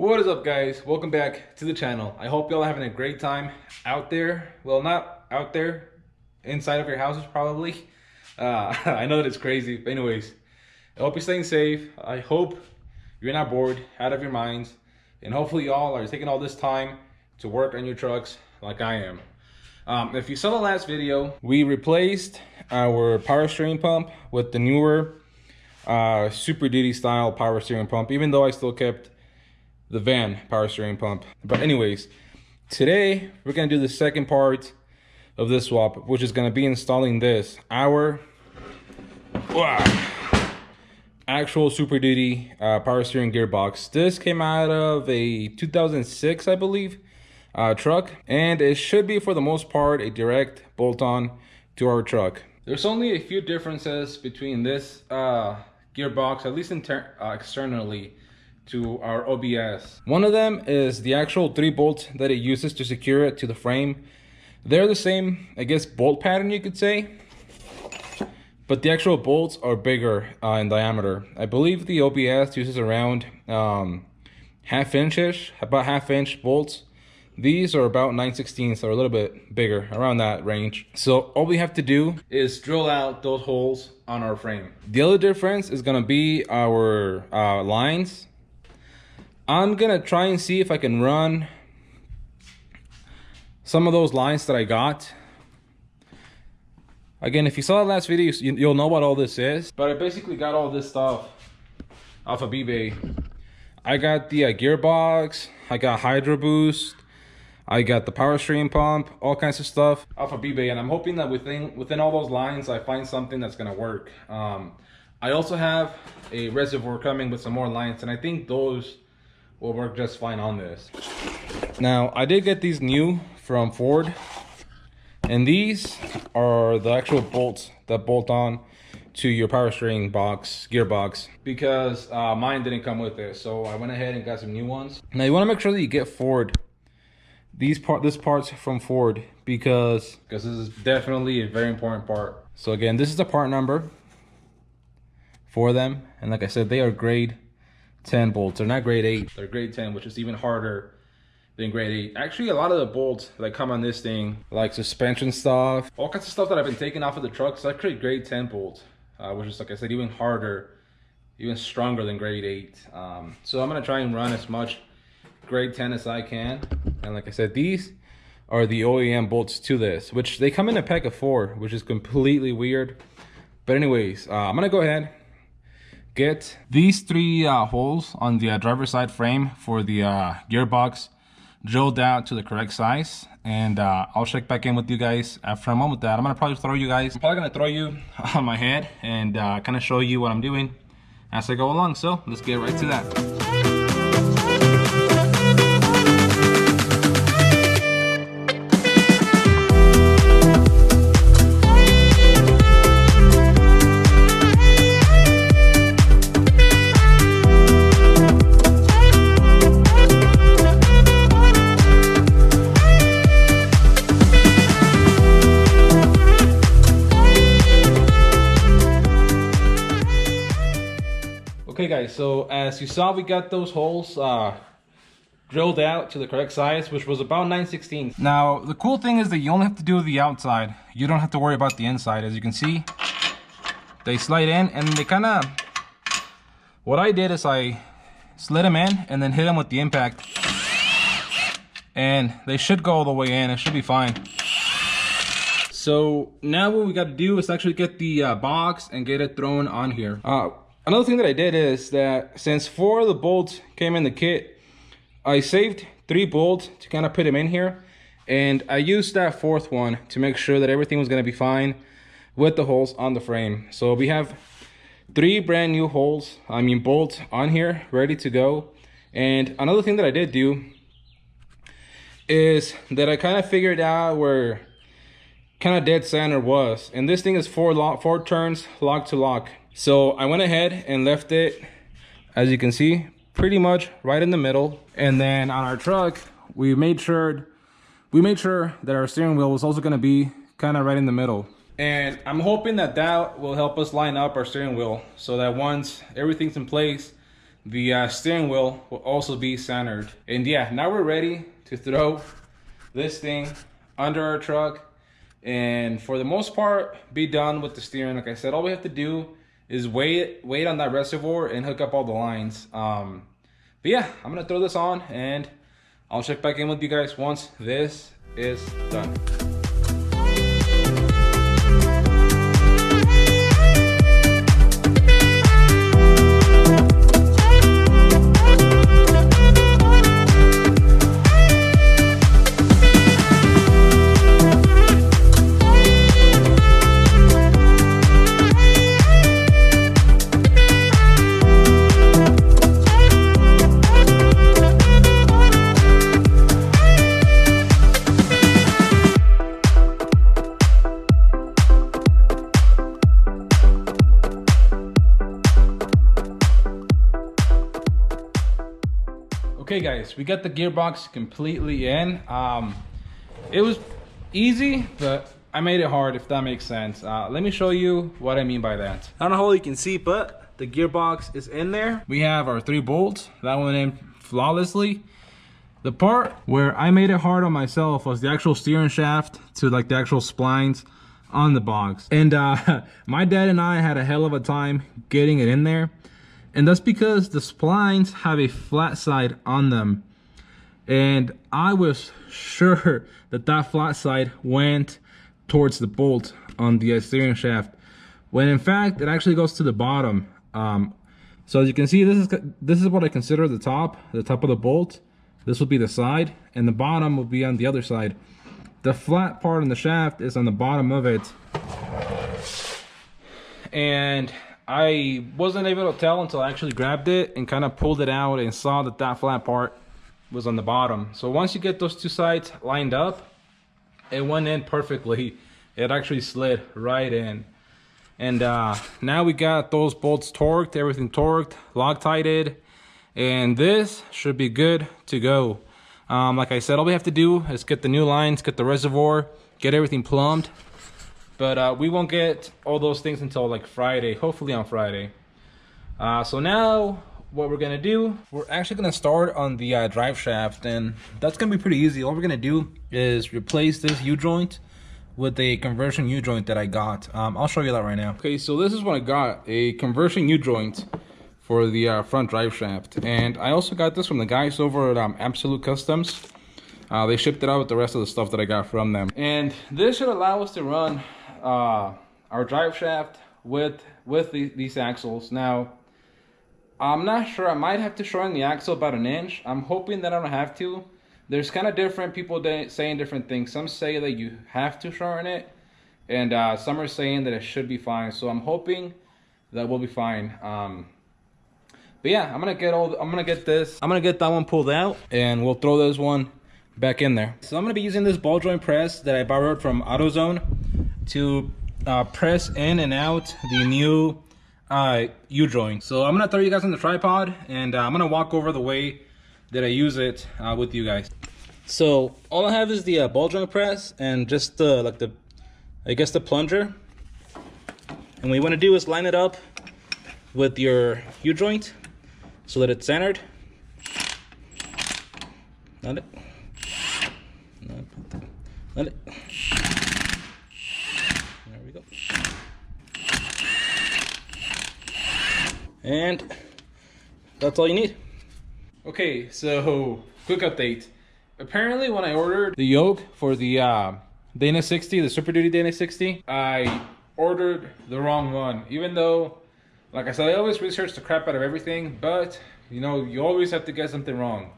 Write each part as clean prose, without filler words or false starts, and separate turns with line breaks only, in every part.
What is up, guys? Welcome back to the channel. I hope y'all are having a great time out there. Well, not out there, inside of your houses probably. I know that it's crazy, but anyways, I hope you're staying safe. I hope you're not bored out of your minds, and hopefully y'all are taking all this time to work on your trucks like I am. If you saw the last video, we replaced our power steering pump with the newer Super Duty style power steering pump, even though I still kept the van power steering pump. But anyways, today we're gonna do the second part of this swap, which is gonna be installing our actual Super Duty power steering gearbox. This came out of a 2006, I believe, truck, and it should be for the most part a direct bolt-on to our truck. There's only a few differences between this gearbox, at least externally, to our OBS. One of them is the actual 3 bolts that it uses to secure it to the frame. They're the same, I guess, bolt pattern you could say, but the actual bolts are bigger in diameter. I believe the OBS uses around half inch-ish, about half-inch bolts. These are about 9/16, so a little bit bigger, around that range. So all we have to do is drill out those holes on our frame. The other difference is gonna be our lines. I'm gonna try and see if I can run some of those lines that I got. Again, if you saw the last video, you'll know what all this is. But I basically got all this stuff off of eBay. I got the gearbox, I got Hydro Boost, I got the power steering pump, all kinds of stuff off of eBay, and I'm hoping that within all those lines I find something that's gonna work. I also have a reservoir coming with some more lines, and I think those will work just fine on this. Now, I did get these new from Ford, and these are the actual bolts that bolt on to your power steering gearbox, because mine didn't come with it, so I went ahead and got some new ones. Now, you want to make sure that you get Ford. This part's from Ford, because this is definitely a very important part. So again, this is the part number for them, and like I said, they are grade 10 bolts. They're not grade 8, they're grade 10, which is even harder than grade 8. Actually, a lot of the bolts that come on this thing, like suspension stuff, all kinds of stuff that I've been taking off of the truck, so I create grade 10 bolts, which is, like I said, even harder, even stronger than grade 8. So I'm gonna try and run as much grade 10 as I can. And like I said, these are the OEM bolts to this, which they come in a pack of 4, which is completely weird. But anyways, I'm gonna go ahead, get these 3 holes on the driver's side frame for the gearbox drilled out to the correct size, and I'll check back in with you guys after I'm on with that. I'm probably gonna throw you on my head and kind of show you what I'm doing as I go along. So let's get right to that. Okay guys, so as you saw, we got those holes drilled out to the correct size, which was about 9/16. Now, the cool thing is that you only have to do the outside. You don't have to worry about the inside. As you can see, they slide in, and they kind of... What I did is I slid them in and then hit them with the impact. And they should go all the way in. It should be fine. So now what we got to do is actually get the box and get it thrown on here. Another thing that I did is that since 4 of the bolts came in the kit, I saved 3 bolts to kind of put them in here, and I used that 4th one to make sure that everything was going to be fine with the holes on the frame. So we have 3 brand new bolts on here ready to go. And another thing that I did do is that I kind of figured out where kind of dead center was, and this thing is 4 turns lock to lock. So I went ahead and left it, as you can see, pretty much right in the middle. And then on our truck, we made sure that our steering wheel was also going to be kind of right in the middle. And I'm hoping that will help us line up our steering wheel, so that once everything's in place, the steering wheel will also be centered. And yeah, now we're ready to throw this thing under our truck, and for the most part be done with the steering. Like I said, all we have to do is wait on that reservoir and hook up all the lines. But yeah, I'm gonna throw this on and I'll check back in with you guys once this is done. Okay guys, we got the gearbox completely in. It was easy, but I made it hard, if that makes sense. Let me show you what I mean by that. I don't know how you can see, but the gearbox is in there. We have our 3 bolts. That went in flawlessly. The part where I made it hard on myself was the actual steering shaft to like the actual splines on the box. And my dad and I had a hell of a time getting it in there. And that's because the splines have a flat side on them. And I was sure that that flat side went towards the bolt on the steering shaft, when in fact it actually goes to the bottom. So as you can see, this is what I consider the top of the bolt. This will be the side, and the bottom will be on the other side. The flat part on the shaft is on the bottom of it. And I wasn't able to tell until I actually grabbed it and kind of pulled it out and saw that that flat part was on the bottom. So once you get those 2 sides lined up, it went in perfectly. It actually slid right in. And now we got those bolts torqued, everything torqued, Loctited, and this should be good to go. Like I said, all we have to do is get the new lines, get the reservoir, get everything plumbed. But we won't get all those things until like Friday, hopefully on Friday. So now what we're gonna do, we're actually gonna start on the drive shaft, and that's gonna be pretty easy. All we're gonna do is replace this U-joint with a conversion U-joint that I got. I'll show you that right now. Okay, so this is what I got, a conversion U-joint for the front drive shaft. And I also got this from the guys over at Absolute Customs. They shipped it out with the rest of the stuff that I got from them. And this should allow us to run our drive shaft with these axles. Now, I'm not sure. I might have to shorten the axle about 1 inch. I'm hoping that I don't have to. There's kind of different people saying different things. Some say that you have to shorten it, and some are saying that it should be fine. So I'm hoping that we'll be fine. But yeah, I'm gonna get that one pulled out, and we'll throw this one back in there. So I'm gonna be using this ball joint press that I borrowed from AutoZone to press in and out the new U-joint. So I'm gonna throw you guys on the tripod, and I'm gonna walk over the way that I use it with you guys. So all I have is the ball joint press and just the plunger. And what you want to do is line it up with your U-joint so that it's centered. Let it. Let it. There we go. And that's all you need. Okay, so quick update. Apparently when I ordered the yoke for the Dana 60, the Super Duty Dana 60, I ordered the wrong one. Even though, like I said, I always research the crap out of everything, but you know, you always have to get something wrong.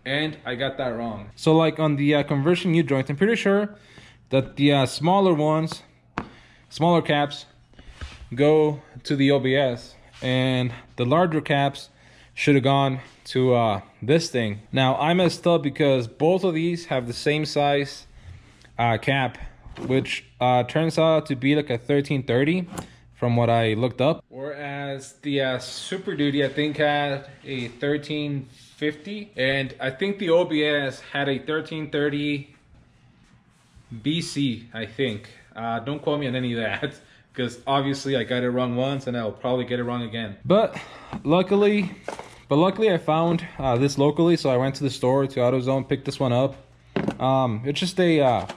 And I got that wrong. So like on the conversion U-joint, I'm pretty sure that the smaller caps go to the OBS, and the larger caps should have gone to this thing. Now I messed up because both of these have the same size cap, which turns out to be like a 1330 from what I looked up, whereas the Super Duty I think had a 1350, and I think the OBS had a 1330 BC, I think. Don't quote me on any of that, because obviously I got it wrong once and I'll probably get it wrong again. But luckily But luckily I found this locally, so I went to the store, to AutoZone, picked this one up. It's just a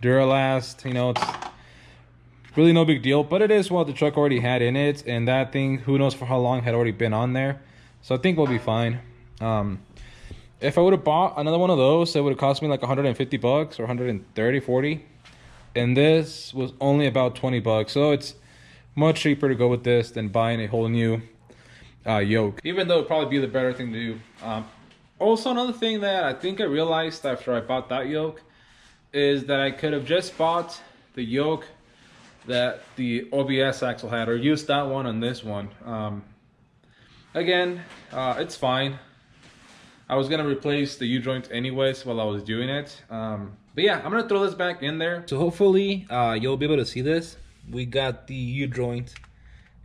Duralast, you know, it's really no big deal, but it is what the truck already had in it, and that thing, who knows for how long, had already been on there. So I think we'll be fine. If I would have bought another one of those, it would have cost me like 150 bucks or 130, 40. And this was only about 20 bucks. So it's much cheaper to go with this than buying a whole new yoke, even though it'd probably be the better thing to do. Also, another thing that I think I realized after I bought that yoke is that I could have just bought the yoke that the OBS axle had, or used that one on this one. Again, it's fine. I was gonna replace the U-joint anyways while I was doing it. But yeah, I'm gonna throw this back in there. So hopefully you'll be able to see this. We got the U-joint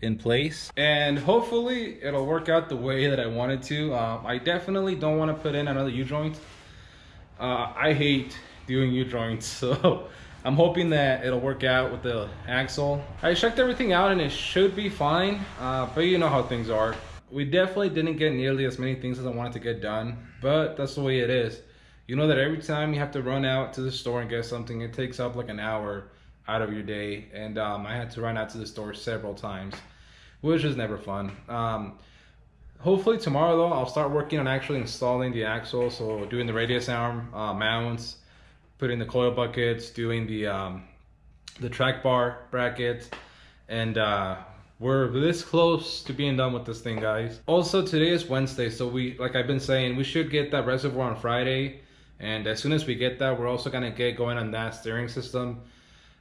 in place, and hopefully it'll work out the way that I wanted to. I definitely don't want to put in another U-joint. I hate doing U-joints, so I'm hoping that it'll work out with the axle. I checked everything out and it should be fine, but you know how things are. We definitely didn't get nearly as many things as I wanted to get done, but that's the way it is. You know that every time you have to run out to the store and get something, it takes up like an hour out of your day, and I had to run out to the store several times, which is never fun. Hopefully tomorrow though, I'll start working on actually installing the axle, so doing the radius arm mounts, putting the coil buckets, doing the track bar brackets, and we're this close to being done with this thing, guys. Also, today is Wednesday, so like I've been saying, we should get that reservoir on Friday, and as soon as we get that, we're also gonna get going on that steering system,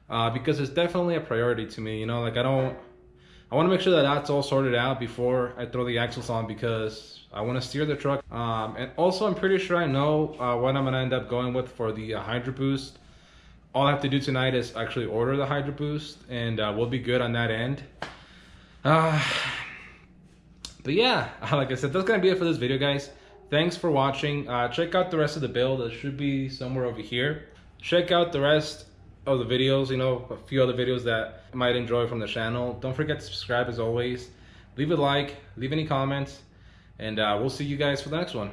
because it's definitely a priority to me. You know, like I want to make sure that that's all sorted out before I throw the axles on, because I want to steer the truck. And also, I'm pretty sure I know what I'm going to end up going with for the Hydro Boost. All I have to do tonight is actually order the Hydro Boost, and we'll be good on that end. But yeah, like I said, that's going to be it for this video, guys. Thanks for watching. Check out the rest of the build. It should be somewhere over here. Check out the rest of the videos, you know, a few other videos that you might enjoy from the channel. Don't forget to subscribe as always. Leave a like, leave any comments, and we'll see you guys for the next one.